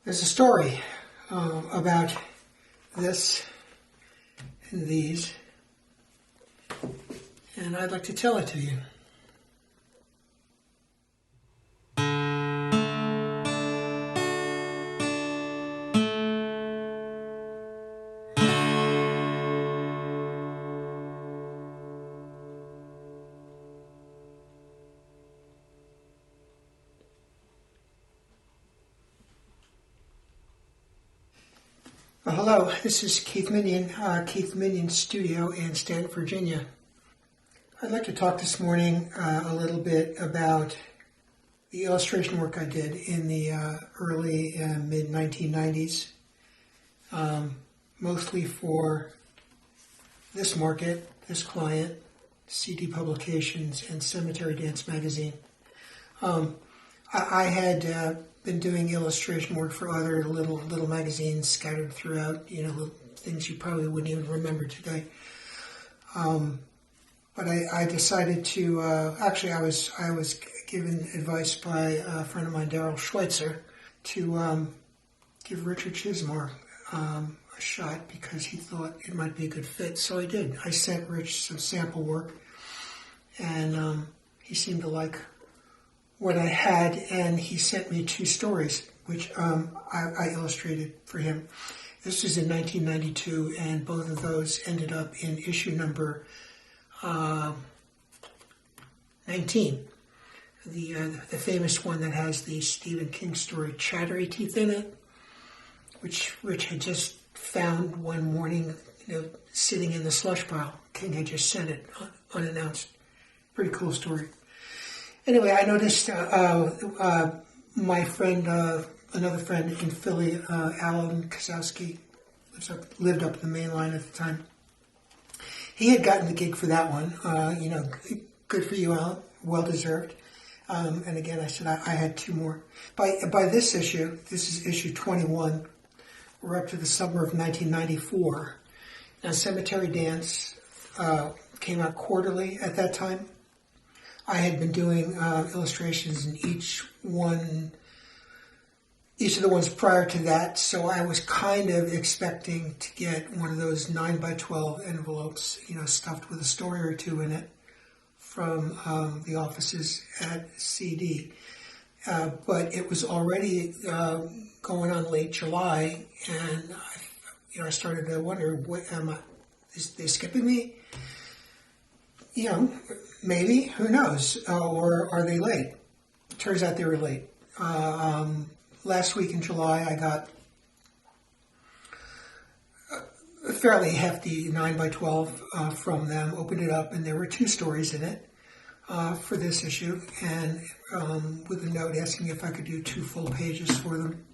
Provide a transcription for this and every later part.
There's a story about this and these, and I'd like to tell it to you. Hello, this is Keith Minion, Keith Minion Studio in Stanton, Virginia. I'd like to talk this morning a little bit about the illustration work I did in the early and mid-1990s, mostly for this market, this client, CD Publications, and Cemetery Dance Magazine. I had been doing illustration work for other little magazines scattered throughout, little things you probably wouldn't even remember today. But I decided to, actually I was given advice by a friend of mine, Daryl Schweitzer, to give Richard Chismar a shot because he thought it might be a good fit. So I did. I sent Rich some sample work, and he seemed to like what I had, and he sent me 2 stories, which I illustrated for him. This was in 1992, and both of those ended up in issue number 19. The famous one that has the Stephen King story Chattery Teeth in it, which Rich had just found one morning, sitting in the slush pile. King had just sent it unannounced. Pretty cool story. Anyway, I noticed my friend, another friend in Philly, Alan Kozowski, lived up the main line at the time. He had gotten the gig for that one. Good for you, Alan. Well deserved. And again, I said I had 2 more. By this issue, this is issue 21. We're up to the summer of 1994. Now, Cemetery Dance came out quarterly at that time. I had been doing illustrations in each of the ones prior to that, so I was kind of expecting to get one of those 9x12 envelopes, stuffed with a story or 2 in it from the offices at CD. But it was already going on late July, and I started to wonder, is they skipping me? Maybe, who knows, or are they late? Turns out they were late. Last week in July, I got a fairly hefty 9x12 from them, opened it up, and there were 2 stories in it for this issue, and with a note asking if I could do 2 full pages for them,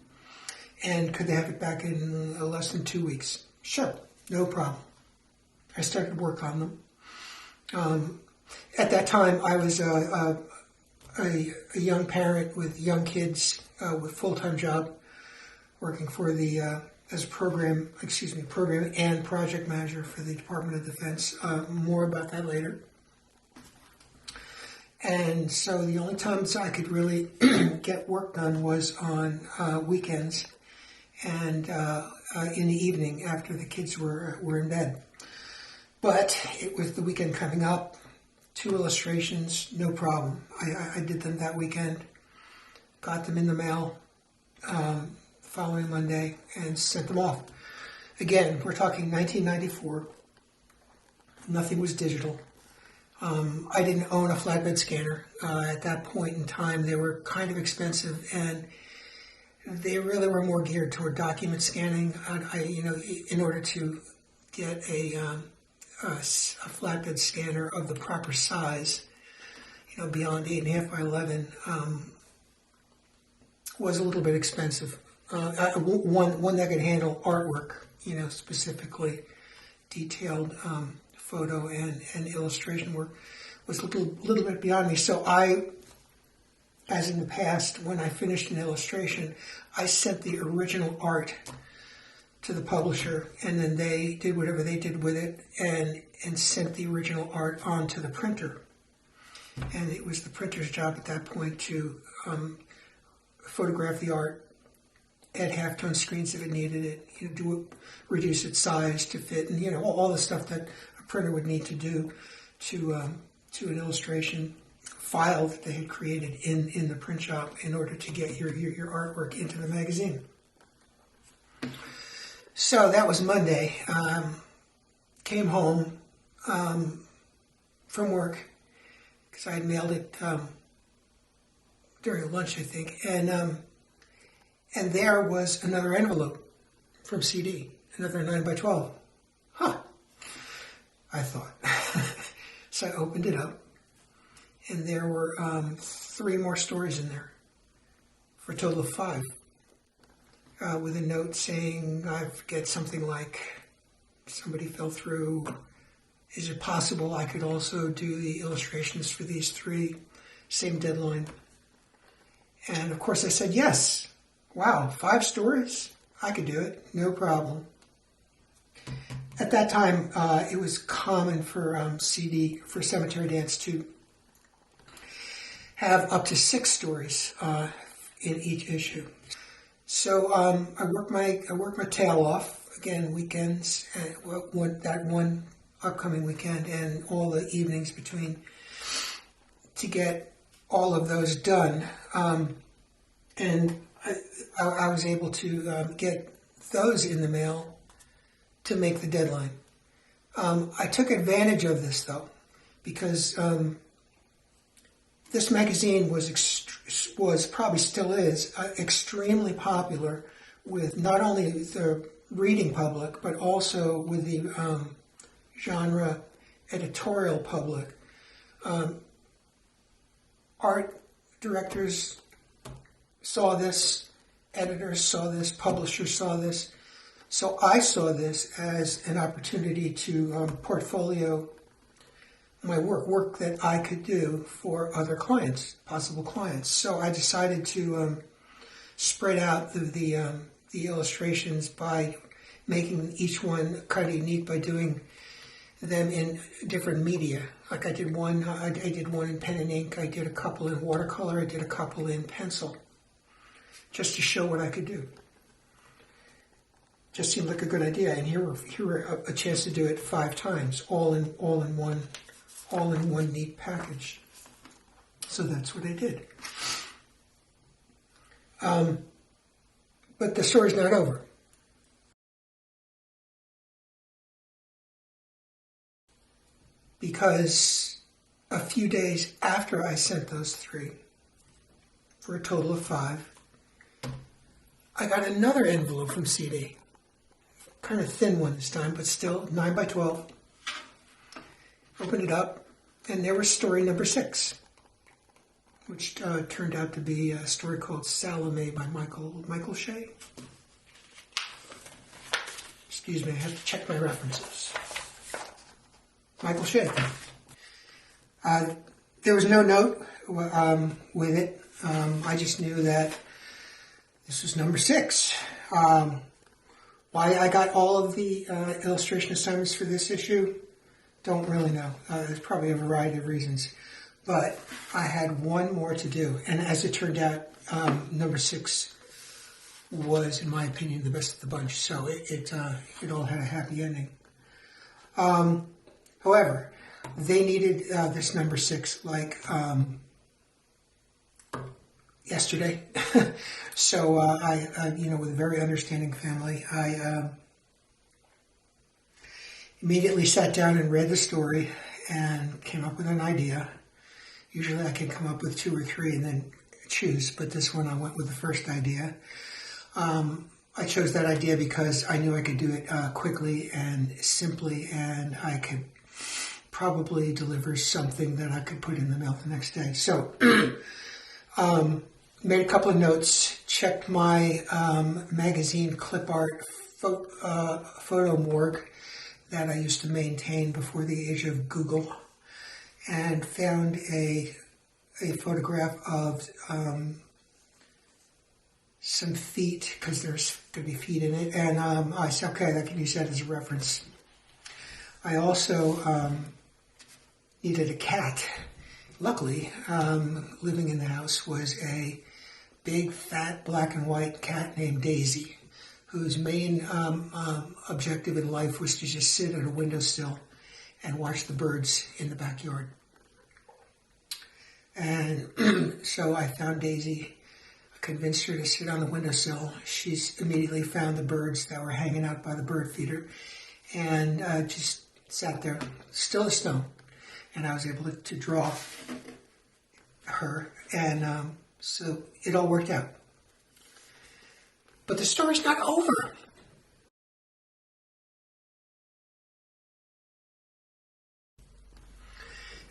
and could they have it back in less than 2 weeks? Sure, no problem. I started work on them. At that time, I was a young parent with young kids with full-time job, working for the as program and project manager for the Department of Defense. More about that later. And so the only times I could really get work done was on weekends and in the evening after the kids were in bed. But it was the weekend coming up. 2 illustrations, no problem. I did them that weekend, got them in the mail following Monday, and sent them off. Again, we're talking 1994. Nothing was digital. I didn't own a flatbed scanner at that point in time. They were kind of expensive, and they really were more geared toward document scanning. In order to get a flatbed scanner of the proper size, beyond 8.5 by 11, was a little bit expensive. One that could handle artwork, specifically detailed photo and illustration work, was a little bit beyond me. So I, as in the past, when I finished an illustration, I sent the original art to the publisher, and then they did whatever they did with it and sent the original art on to the printer. And it was the printer's job at that point to photograph the art add halftone screens if it needed it, reduce its size to fit, and all the stuff that a printer would need to do to an illustration file that they had created in the print shop in order to get your artwork into the magazine. So that was Monday. Came home from work because I had mailed it during lunch, I think, and there was another envelope from CD, another 9x12. Huh, I thought. So I opened it up, and there were 3 more stories in there, for a total of 5, with a note saying, I forget, something like, somebody fell through. Is it possible I could also do the illustrations for these 3? Same deadline. And of course I said yes. Wow, 5 stories? I could do it, no problem. At that time, it was common for CD, for Cemetery Dance, to have up to 6 stories in each issue. So I worked my tail off, again, weekends, that one upcoming weekend and all the evenings between, to get all of those done. And I was able to get those in the mail to make the deadline. I took advantage of this, though, because this magazine was probably still is extremely popular with not only the reading public, but also with the genre editorial public. Art directors saw this, editors saw this, publishers saw this. So I saw this as an opportunity to portfolio my work that I could do for other clients, possible clients. So I decided to spread out the illustrations by making each one kind of unique by doing them in different media. Like I did one in pen and ink, I did a couple in watercolor, I did a couple in pencil, just to show what I could do. Just seemed like a good idea, and here were a chance to do it 5 times, all in one neat package. So that's what I did. But the story's not over. Because a few days after I sent those 3, for a total of 5, I got another envelope from CD. Kind of thin one this time, but still 9x12. Opened it up, and there was story number 6, which turned out to be a story called Salome by Michael Shea. Excuse me, I have to check my references. Michael Shea. There was no note with it. I just knew that this was number 6. Why I got all of the illustration assignments for this issue, don't really know. There's probably a variety of reasons. But I had one more to do. And as it turned out, number 6 was, in my opinion, the best of the bunch. So it all had a happy ending. However, they needed this number 6 like yesterday. So I, with a very understanding family, I immediately sat down and read the story and came up with an idea. Usually I can come up with 2 or 3 and then choose, but this one I went with the first idea. I chose that idea because I knew I could do it quickly and simply, and I could probably deliver something that I could put in the mail the next day. So, made a couple of notes, checked my magazine clip art photo morgue that I used to maintain before the age of Google, and found a photograph of some feet, because there's going to be feet in it, and I said, okay, I can use that as a reference. I also needed a cat. Luckily, living in the house was a big, fat, black and white cat named Daisy, whose main objective in life was to just sit at a windowsill and watch the birds in the backyard. And so I found Daisy, convinced her to sit on the windowsill. She's immediately found the birds that were hanging out by the bird feeder and just sat there, still as stone. And I was able to draw her, and so it all worked out. But the story's not over.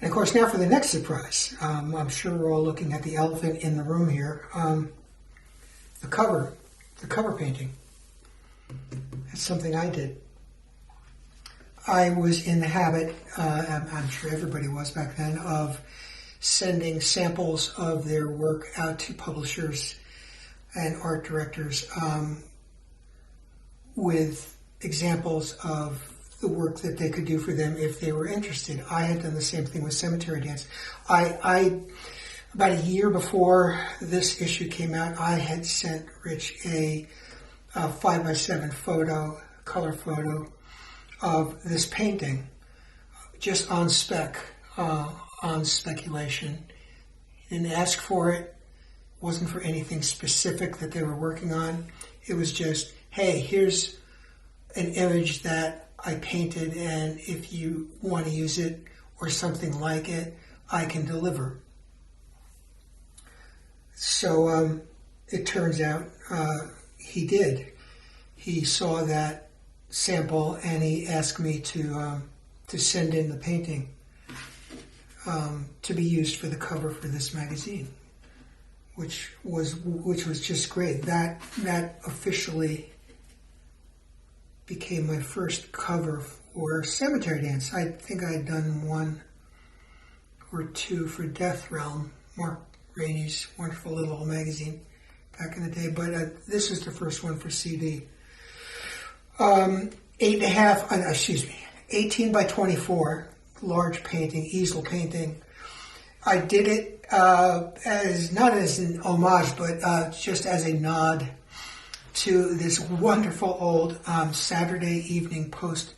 And of course, now for the next surprise. I'm sure we're all looking at the elephant in the room here. The cover painting. That's something I did. I was in the habit, I'm sure everybody was back then, of sending samples of their work out to publishers and art directors with examples of the work that they could do for them if they were interested. I had done the same thing with Cemetery Dance. I about a year before this issue came out, I had sent Rich a 5x7 photo, color photo of this painting, just on spec, on speculation. He didn't ask for it. Wasn't for anything specific that they were working on. It was just, hey, here's an image that I painted, and if you want to use it or something like it, I can deliver. So it turns out he did. He saw that sample and he asked me to send in the painting to be used for the cover for this magazine, which was just great. That officially became my first cover for Cemetery Dance. I think I had done one or two for Death Realm, Mark Rainey's wonderful little magazine back in the day, but this is the first one for CD. 18 by 24, large painting, easel painting. I did it as not as an homage, but just as a nod to this wonderful old Saturday Evening Post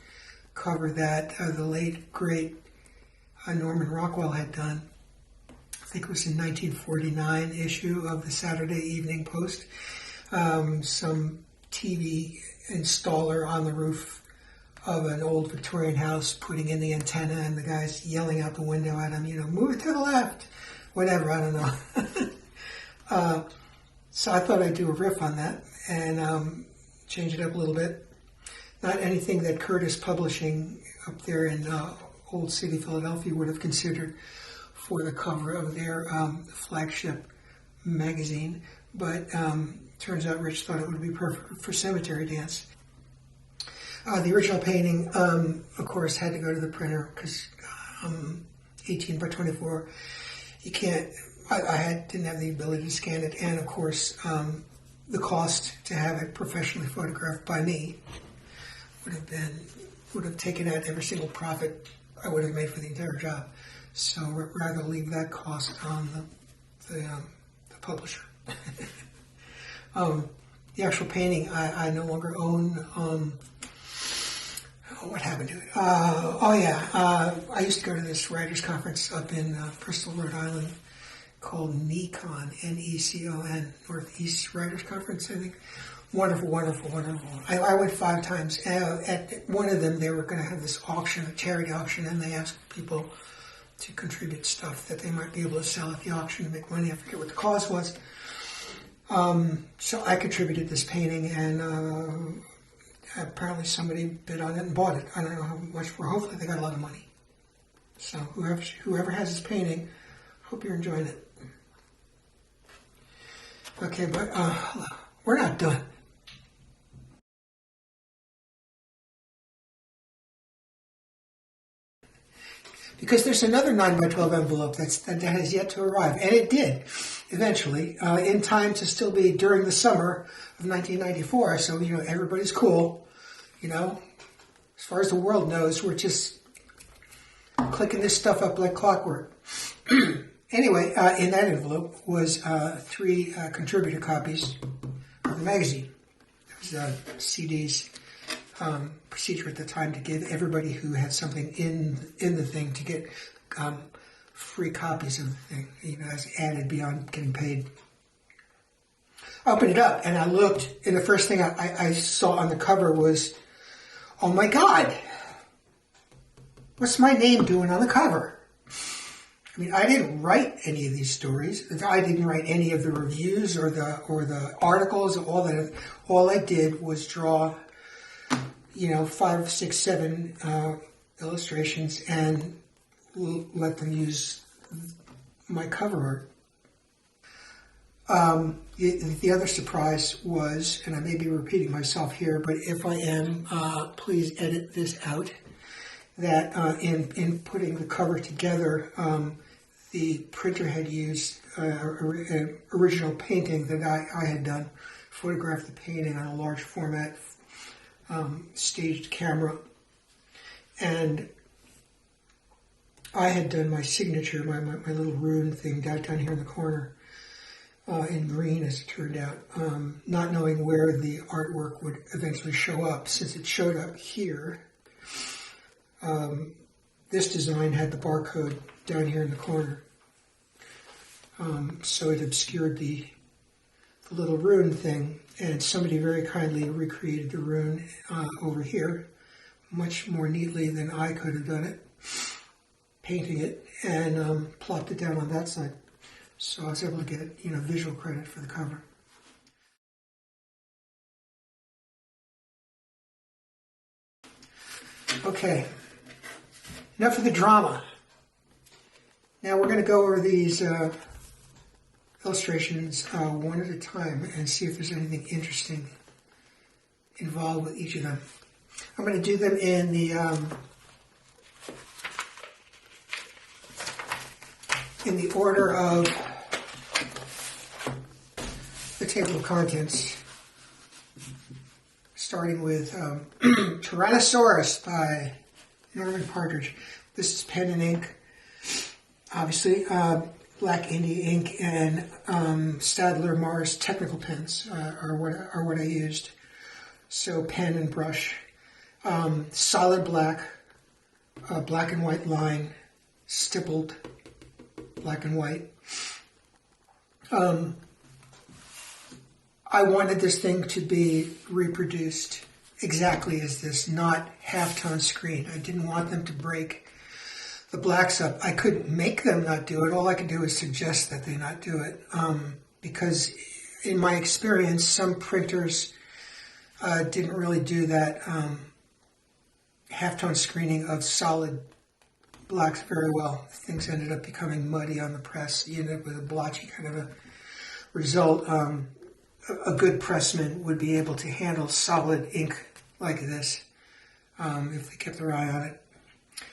cover that the late, great Norman Rockwell had done. I think it was in 1949 issue of the Saturday Evening Post. Some TV installer on the roof of an old Victorian house putting in the antenna, and the guy's yelling out the window at him, move it to the left, whatever, I don't know. So I thought I'd do a riff on that and change it up a little bit. Not anything that Curtis Publishing up there in Old City, Philadelphia would have considered for the cover of their flagship magazine, but turns out Rich thought it would be perfect for Cemetery Dance. The original painting, of course, had to go to the printer because 18 by 24, you can't, didn't have the ability to scan it, and of course, the cost to have it professionally photographed by me would have taken out every single profit I would have made for the entire job. So rather leave that cost on the publisher. The actual painting I no longer own. What happened to it? I used to go to this writers' conference up in Bristol, Rhode Island, called NECON, N-E-C-O-N, Northeast Writers' Conference, I think. Wonderful, wonderful, wonderful. I went 5 times. At one of them, they were going to have this auction, a charity auction, and they asked people to contribute stuff that they might be able to sell at the auction to make money. I forget what the cause was. So I contributed this painting, and apparently somebody bid on it and bought it. I don't know how much for. Hopefully they got a lot of money. So whoever has this painting, hope you're enjoying it. Okay, but we're not done. Because there's another 9 by 12 envelope that has yet to arrive. And it did, eventually, in time to still be during the summer of 1994. So, everybody's cool. As far as the world knows, we're just clicking this stuff up like clockwork. Anyway, in that envelope was 3 contributor copies of the magazine. It was CD's procedure at the time to give everybody who had something in the thing to get free copies of the thing, as added beyond getting paid. I opened it up and I looked, and the first thing I saw on the cover was, oh my God, what's my name doing on the cover? I mean, I didn't write any of these stories. I didn't write any of the reviews or the articles. All I did was draw, 5, 6, 7 illustrations and let them use my cover art. The other surprise was, and I may be repeating myself here, but if I am, please edit this out, that in putting the cover together, the printer had used an original painting that I had done, photographed the painting on a large format staged camera, and I had done my signature, my little rune thing down here in the corner, in green as it turned out, not knowing where the artwork would eventually show up. Since it showed up here, this design had the barcode down here in the corner. So it obscured the little rune thing, and somebody very kindly recreated the rune over here, much more neatly than I could have done it, painting it, and plopped it down on that side. So I was able to get, visual credit for the cover. Okay, enough of the drama. Now we're going to go over these illustrations one at a time and see if there's anything interesting involved with each of them. I'm going to do them in the order of the table of contents, starting with Tyrannosaurus by Norman Partridge. This is pen and ink, obviously, Black India ink and Staedtler Mars technical pens are what I used. So pen and brush, solid black, black and white line, stippled black and white. I wanted this thing to be reproduced exactly as this, not halftone screen. I didn't want them to break the blacks up. I couldn't make them not do it. All I could do is suggest that they not do it. Because in my experience, some printers didn't really do that halftone screening of solid blacks very well. Things ended up becoming muddy on the press. You ended up with a blotchy kind of a result. A good pressman would be able to handle solid ink like this if they kept their eye on it.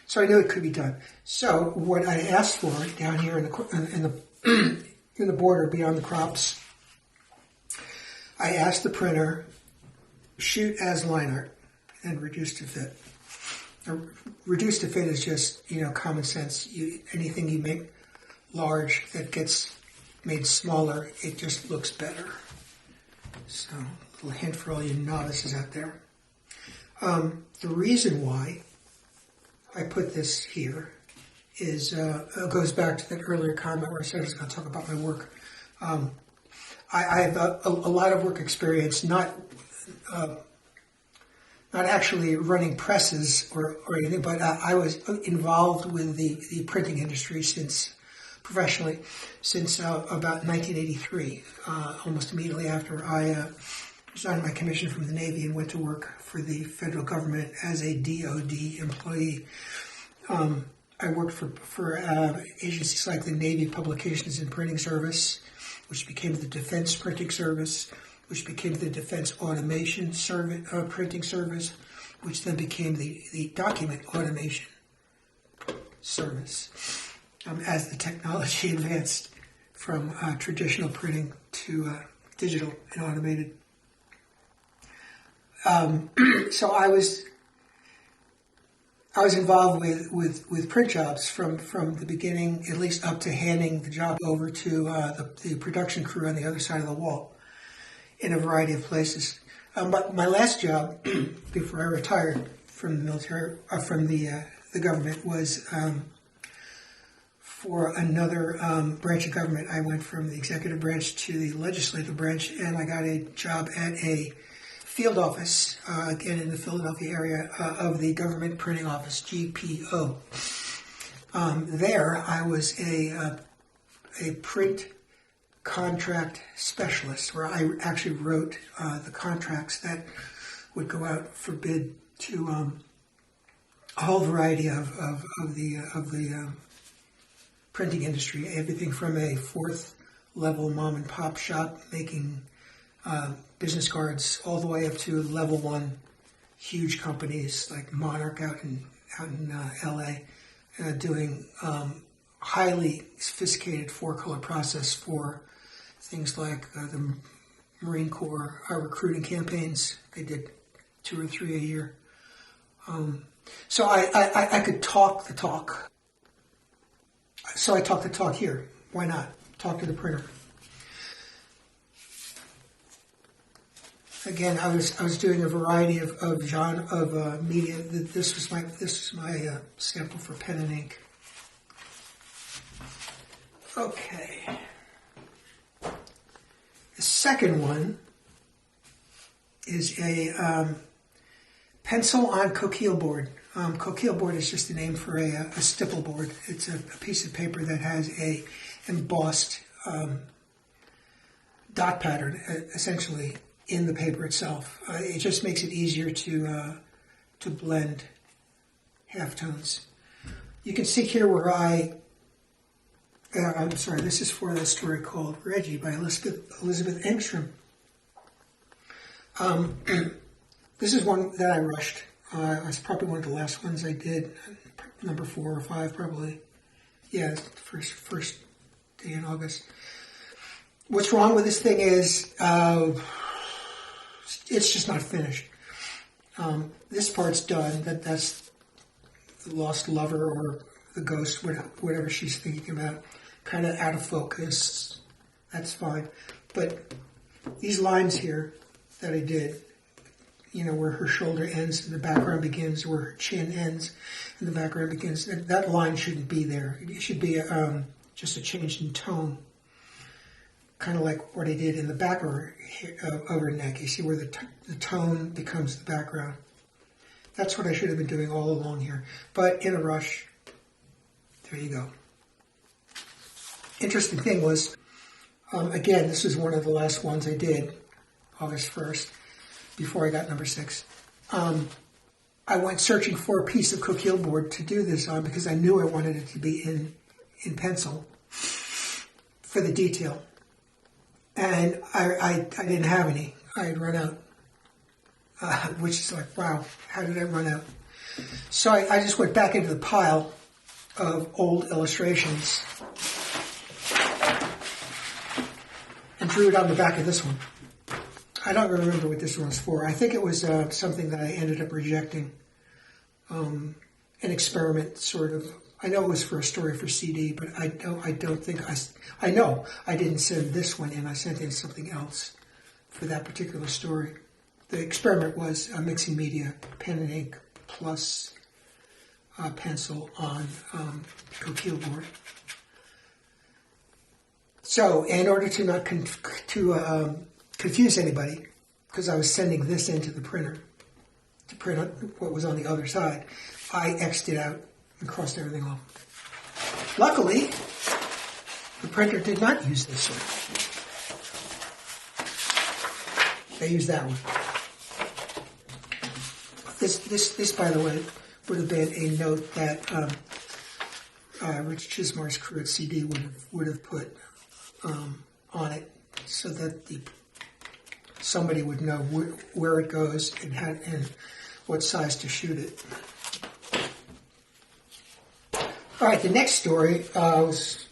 So I knew it could be done. So what I asked for down here in the border beyond the crops, I asked the printer, shoot as line art and reduce to fit. Reduce to fit is just, common sense. Anything you make large that gets made smaller, it just looks better. So, a little hint for all you novices out there. The reason why I put this here is goes back to that earlier comment where I said I was going to talk about my work. I have a lot of work experience, not actually running presses or anything, but I was involved with the printing industry professionally since about 1983, almost immediately after I resigned my commission from the Navy and went to work for the federal government as a DOD employee. I worked for agencies like the Navy Publications and Printing Service, which became the Defense Printing Service, which became the Defense Automation Printing Service, which then became the Document Automation Service, as the technology advanced from traditional printing to digital and automated. So I was involved with print jobs from the beginning, at least up to handing the job over to the production crew on the other side of the wall in a variety of places. But my last job, before I retired from the military, from the government, was for another branch of government. I went from the executive branch to the legislative branch, and I got a job at a field office, again in the Philadelphia area, of the Government Printing Office, GPO. There, I was a print contract specialist, where I actually wrote the contracts that would go out for bid to a whole variety of the printing industry, everything from a fourth level mom and pop shop making business cards all the way up to level one huge companies like Monarch out in LA, doing highly sophisticated four-color process for things like the Marine Corps recruiting campaigns. They did 2 or 3 a year. So I could talk the talk. So I talk the talk here. Why not? Talk to the printer. Again, I was doing a variety of genre of media. This was my sample for pen and ink. Okay. The second one is a pencil on coquille board. Coquille board is just a name for a stipple board. It's a piece of paper that has a embossed dot pattern, essentially, in the paper itself. It just makes it easier to blend halftones. You can see here where I'm sorry, this is for the story called Reggie by Elizabeth Engstrom. This is one that I rushed. It's probably one of the last ones I did, number 4 or 5 probably. Yeah, first day in August. What's wrong with this thing is it's just not finished. This part's done. That's the lost lover or the ghost, whatever she's thinking about, kind of out of focus. That's fine. But these lines here that I did, where her shoulder ends and the background begins, where her chin ends and the background begins, that line shouldn't be there. It should be just a change in tone, kind of like what I did in the back of her neck. You see where the tone becomes the background. That's what I should have been doing all along here. But in a rush, there you go. Interesting thing was, again, this was one of the last ones I did, August 1st, before I got number 6. I went searching for a piece of coquille board to do this on because I knew I wanted it to be in pencil for the detail. And I didn't have any. I had run out, which is like, wow, how did I run out? So I just went back into the pile of old illustrations and drew it on the back of this one. I don't remember what this one was for. I think it was something that I ended up rejecting, an experiment sort of. I know it was for a story for CD, but I don't think I know I didn't send this one in. I sent in something else for that particular story. The experiment was mixing media, pen and ink, plus pencil on coquille board. So, in order to not confuse anybody, because I was sending this into the printer to print what was on the other side, I X'd it out and crossed everything off. Luckily, the printer did not use this one. They used that one. This, by the way, would have been a note that Rich Chismar's crew at CD would have put on it, so that somebody would know where it goes and what size to shoot it. All right, the next story was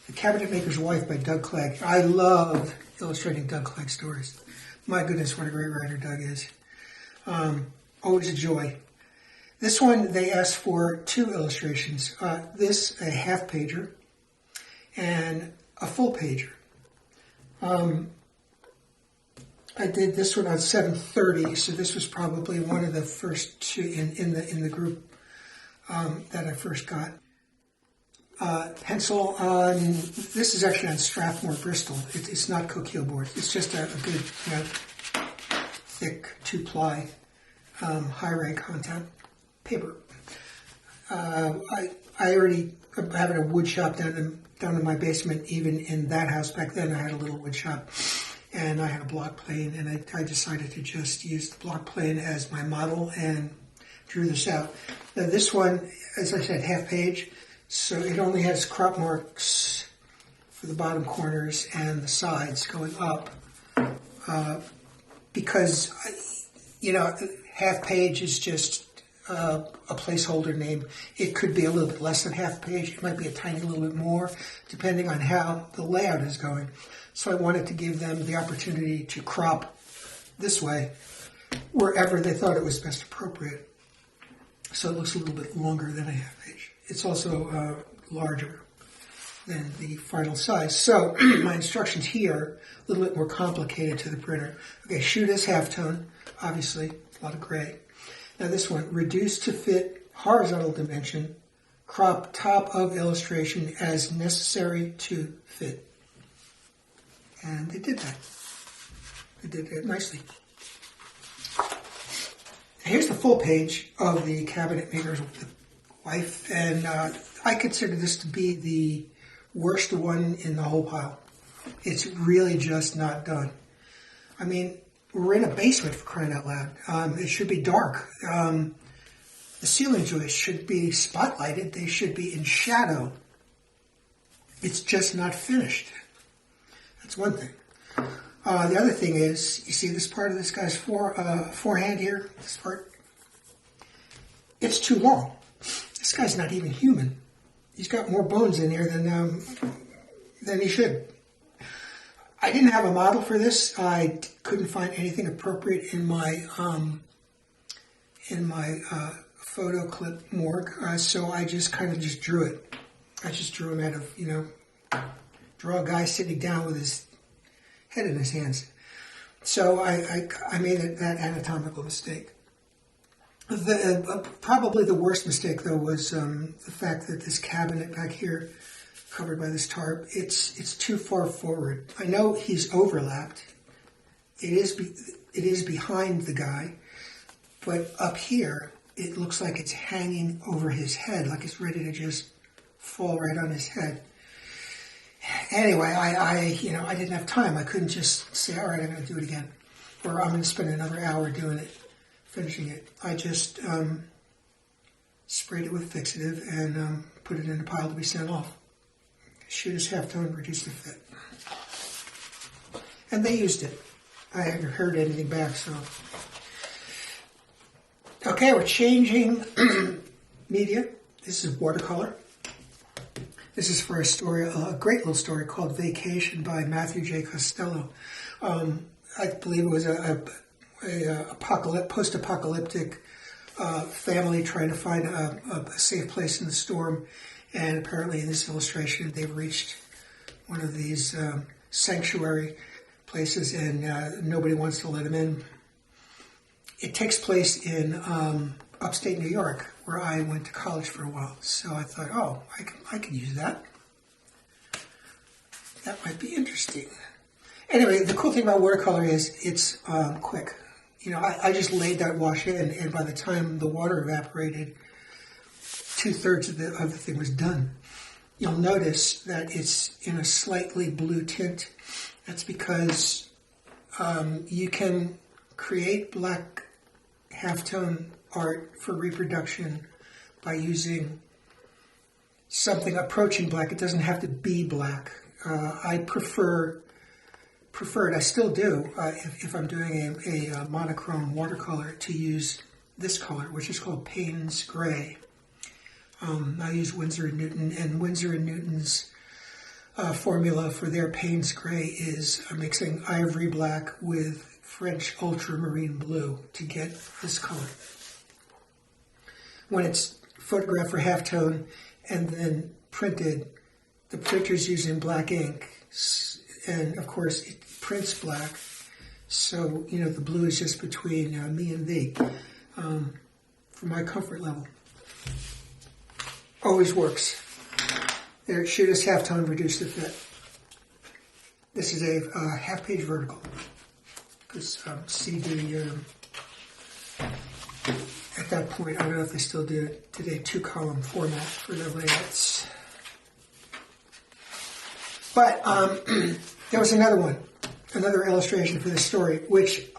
The Cabinet Maker's Wife by Doug Clegg. I love illustrating Doug Clegg stories. My goodness, what a great writer Doug is. Always a joy. This one, they asked for 2 illustrations. This, a half pager, and a full pager. I did this one on 730, so this was probably one of the first 2 in the group that I first got. Pencil on, this is actually on Strathmore Bristol. It's not Coquille board. It's just a good, thick 2-ply high-ray content paper. I already am having a wood shop down in my basement. Even in that house back then, I had a little wood shop, and I had a block plane, and I decided to just use the block plane as my model and drew this out. Now this one, as I said, half page, so it only has crop marks for the bottom corners and the sides going up, because, half page is just a placeholder name. It could be a little bit less than half page. It might be a tiny little bit more, depending on how the layout is going. So I wanted to give them the opportunity to crop this way, wherever they thought it was best appropriate. So it looks a little bit longer than a half page. It's also larger than the final size. So my instructions here, a little bit more complicated to the printer. Okay, shoot as halftone, obviously, a lot of gray. Now this one, reduce to fit horizontal dimension, crop top of illustration as necessary to fit. And they did that. They did it nicely. Here's the full page of the Cabinet Maker's Wife, and I consider this to be the worst one in the whole pile. It's really just not done. I mean, we're in a basement, for crying out loud. It should be dark. The ceiling joists should be spotlighted. They should be in shadow. It's just not finished. That's one thing. The other thing is, you see this part of this guy's forehand here? This part? It's too long. This guy's not even human. He's got more bones in here than he should. I didn't have a model for this. I couldn't find anything appropriate in my photo clip morgue, so I just kind of just drew it. I just drew him out of, draw a guy sitting down with his head in his hands. So I made that anatomical mistake. Probably the worst mistake, though, was the fact that this cabinet back here, covered by this tarp, it's too far forward. I know he's overlapped. It is behind the guy, but up here it looks like it's hanging over his head, like it's ready to just fall right on his head. Anyway, I didn't have time. I couldn't just say, all right, I'm going to do it again, or I'm going to spend another hour doing it, finishing it. I just sprayed it with fixative and put it in a pile to be sent off. Shoot as halftone, reduce the fit. And they used it. I haven't heard anything back, so. Okay, we're changing media. This is watercolor. This is for a story, a great little story called Vacation by Matthew J. Costello. I believe it was a post-apocalyptic family trying to find a safe place in the storm. And apparently in this illustration, they've reached one of these sanctuary places, and nobody wants to let them in. It takes place in upstate New York, where I went to college for a while. So I thought, oh, I can use that. That might be interesting. Anyway, the cool thing about watercolor is it's quick. I just laid that wash in, and by the time the water evaporated, 2/3 of the thing was done. You'll notice that it's in a slightly blue tint. That's because you can create black halftone art for reproduction by using something approaching black. It doesn't have to be black. I prefer it, I still do, if I'm doing a monochrome watercolor, to use this color, which is called Payne's Gray. I use Winsor & Newton, and Winsor & Newton's formula for their Payne's Gray is mixing ivory black with French ultramarine blue to get this color. when it's photographed for halftone and then printed, the printer's using black ink, and of course it prints black, so the blue is just between me and thee, for my comfort level. Always works. There, shoot us halftone, reduce the fit. This is a half-page vertical, because see the at that point, I don't know if they still do it today, 2-column format for the layouts. But there was another one, another illustration for this story, which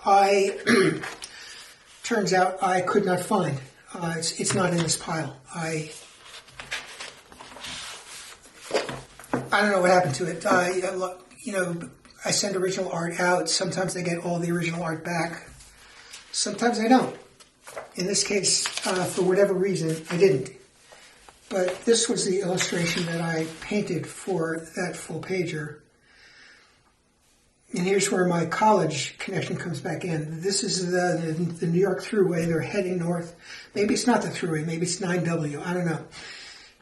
turns out I could not find. It's not in this pile. I don't know what happened to it. I send original art out. Sometimes I get all the original art back. Sometimes I don't. In this case, for whatever reason, I didn't. But this was the illustration that I painted for that full pager. And here's where my college connection comes back in. This is the New York Thruway. They're heading north. Maybe it's not the Thruway. Maybe it's 9W. I don't know.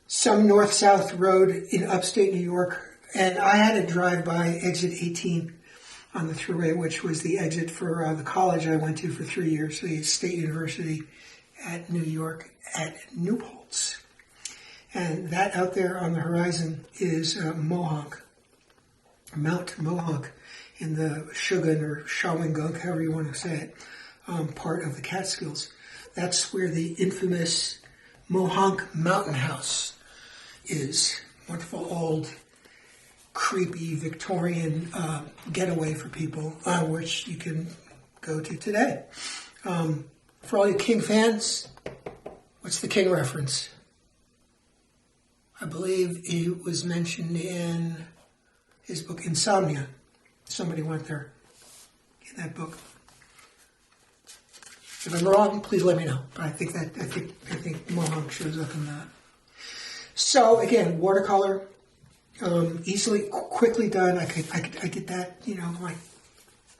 Some north-south road in upstate New York. And I had to drive by exit 18 on the Thruway, which was the exit for the college I went to for 3 years, the State University at New York at New Paltz. And that out there on the horizon is Mohonk, Mount Mohonk, in the Shogun or Shawangunk, however you want to say it, part of the Catskills. That's where the infamous Mohonk Mountain House is. Wonderful old, creepy Victorian getaway for people, which you can go to today. For all you King fans, what's the King reference? I believe it was mentioned in his book Insomnia. Somebody went there in that book. If I'm wrong, please let me know. But I think Mohonk shows up in that. So again, watercolor, easily, quickly done. I did that, like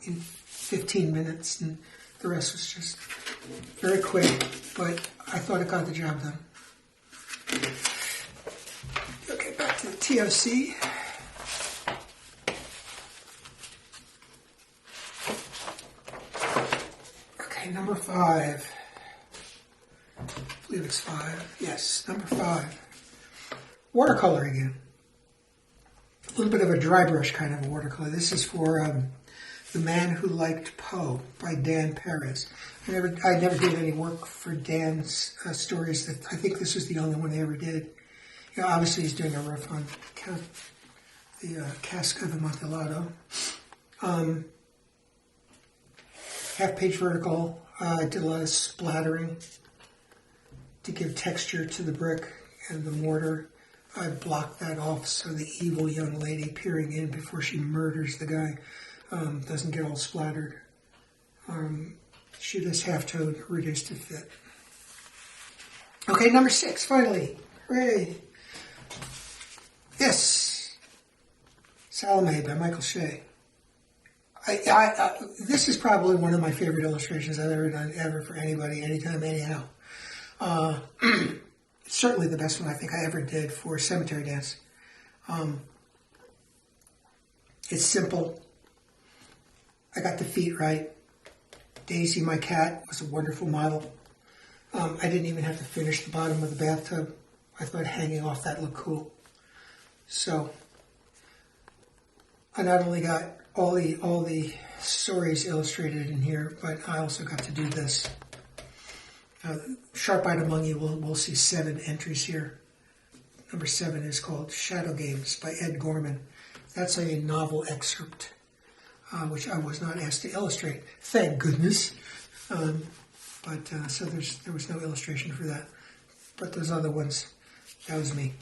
in 15 minutes, and the rest was just very quick. But I thought it got the job done. Okay, back to the TOC. Okay, number 5. I believe it's 5. Yes, number 5. Watercolor again. A little bit of a dry brush kind of a watercolor. This is for The Man Who Liked Poe by Dan Perez. I never did any work for Dan's stories. I think this was the only one they ever did. Obviously he's doing a riff on the Cask of Amontillado. Half-page vertical. I did a lot of splattering to give texture to the brick and the mortar. I blocked that off so the evil young lady peering in before she murders the guy doesn't get all splattered. Shoot us half-tone, reduce to fit. Okay, number 6, finally. Hooray! Yes! Salome by Michael Shea. This is probably one of my favorite illustrations I've ever done, ever, for anybody, anytime, anyhow. Certainly the best one I think I ever did for Cemetery Dance. It's simple. I got the feet right. Daisy, my cat, was a wonderful model. I didn't even have to finish the bottom of the bathtub. I thought hanging off that looked cool. So I not only got all the stories illustrated in here, but I also got to do this. Sharp-eyed among you will see 7 entries here. Number 7 is called Shadow Games by Ed Gorman. That's a novel excerpt, which I was not asked to illustrate. Thank goodness. So there was no illustration for that. But those other ones, that was me.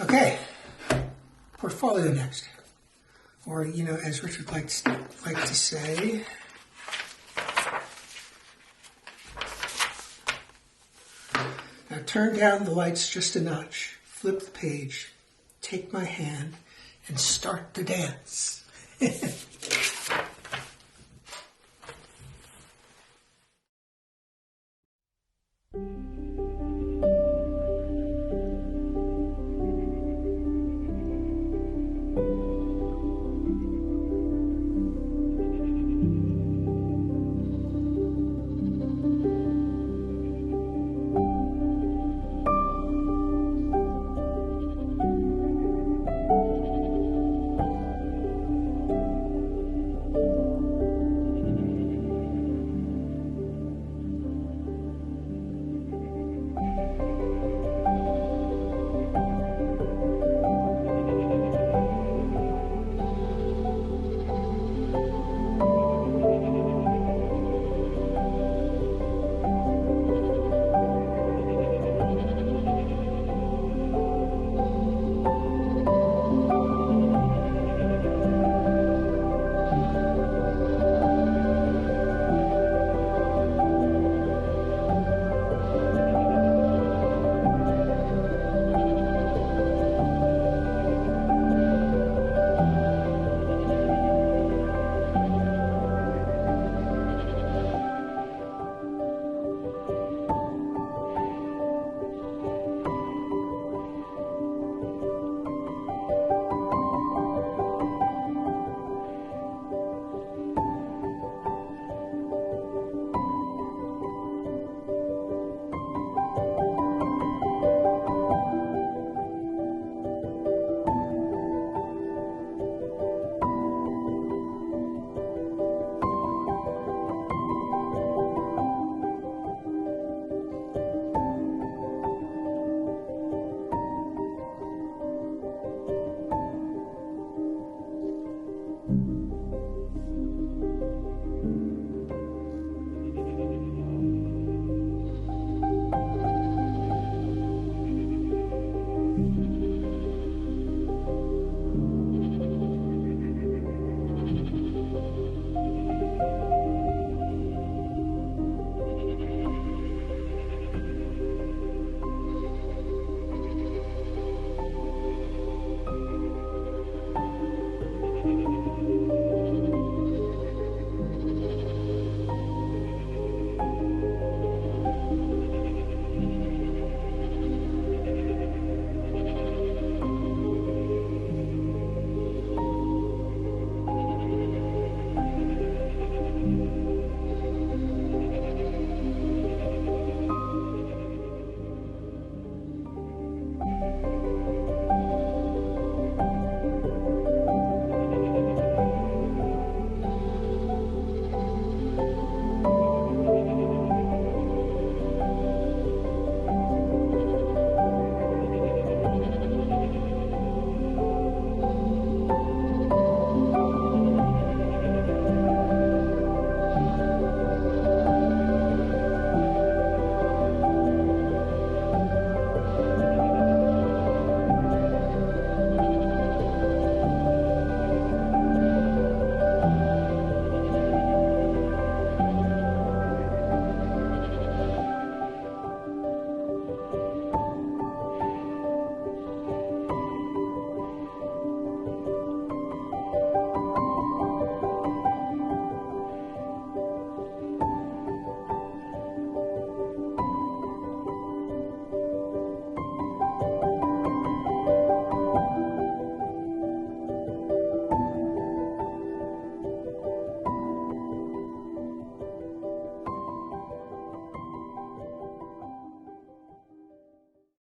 Okay, portfolio next. Or, as Richard likes to say, now turn down the lights just a notch, flip the page, take my hand, and start the dance.